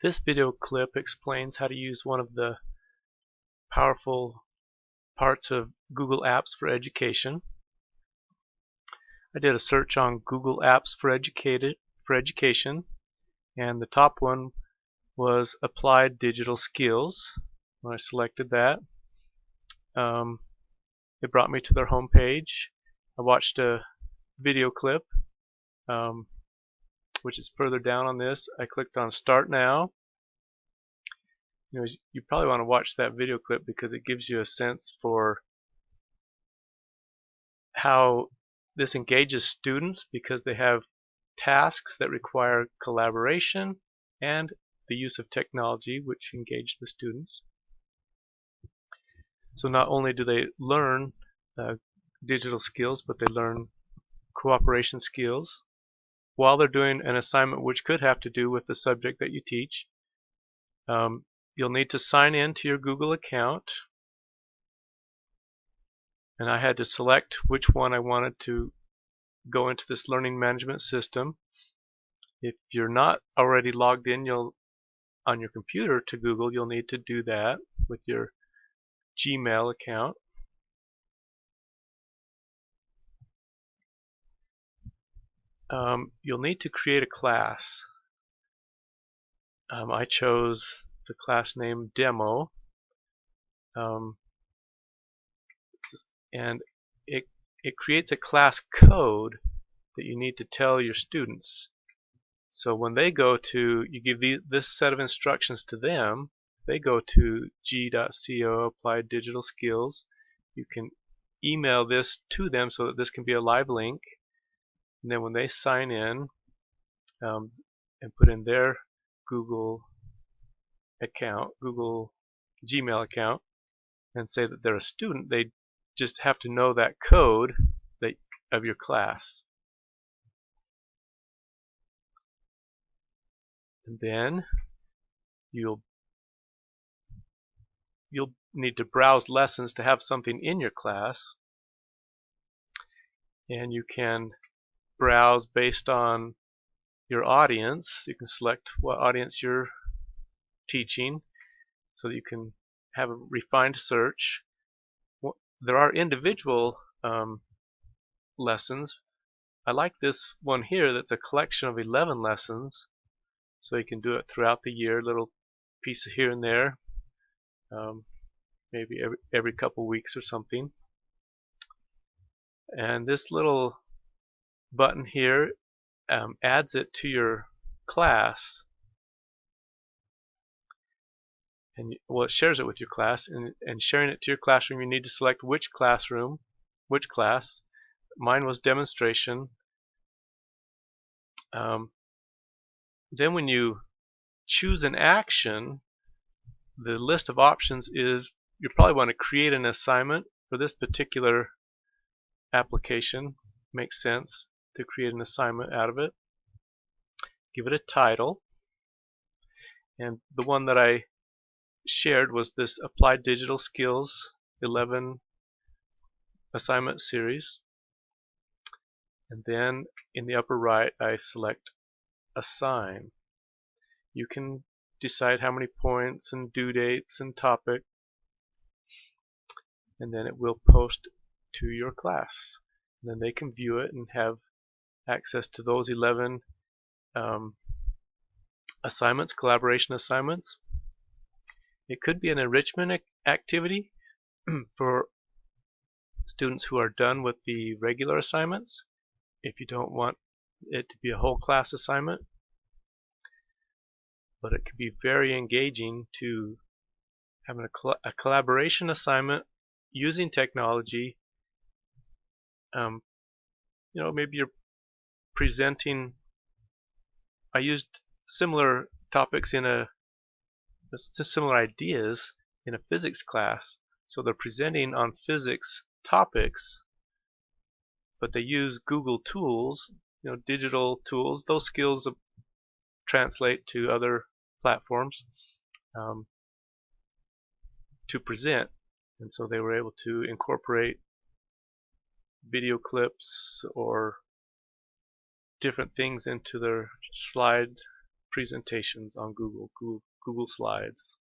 This video clip explains how to use one of the powerful parts of Google Apps for Education. I did a search on Google Apps for Education, and the top one was Applied Digital Skills. When I selected that, it brought me to their home page. I watched a video clip, which is further down on this. I clicked on Start Now. You probably want to watch that video clip because it gives you a sense for how this engages students, because they have tasks that require collaboration and the use of technology which engage the students. So not only do they learn digital skills, but they learn cooperation skills while they're doing an assignment which could have to do with the subject that you teach. You'll need to sign in to your Google account, and I had to select which one I wanted to go into this learning management system. If you're not already logged in on your computer to Google, you'll need to do that with your Gmail account. You'll need to create a class. I chose the class name Demo, and it creates a class code that you need to tell your students. So when they go to, you give this set of instructions to them, they go to g.co Applied Digital Skills. You can email this to them so that this can be a live link, and then when they sign in and put in their Google Gmail account, and say that they're a student, they just have to know that code of your class. And then you'll need to browse lessons to have something in your class, and you can browse based on your audience. You can select what audience you're teaching so that you can have a refined search. There are individual lessons. I like this one here that's a collection of 11 lessons, so you can do it throughout the year, little piece here and there, maybe every couple weeks or something. And this little button here adds it to your class, and it shares it with your class, and sharing it to your classroom, you need to select which class. Mine was demonstration. Then when you choose an action, the list of options is, you probably want to create an assignment. For this particular application, makes sense to create an assignment out of it. Give it a title, and the one that I shared was this Applied Digital Skills 11 assignment series. And then in the upper right, I select Assign. You can decide how many points and due dates and topic, and then it will post to your class. And then they can view it and have access to those 11 assignments, collaboration assignments. It could be an enrichment activity for students who are done with the regular assignments, if you don't want it to be a whole class assignment. But it could be very engaging to have a collaboration assignment using technology. Maybe you're presenting. I used similar topics similar ideas in a physics class. So they're presenting on physics topics, but they use Google tools, digital tools. Those skills translate to other platforms to present, and so they were able to incorporate video clips or different things into their slide presentations on Google Slides.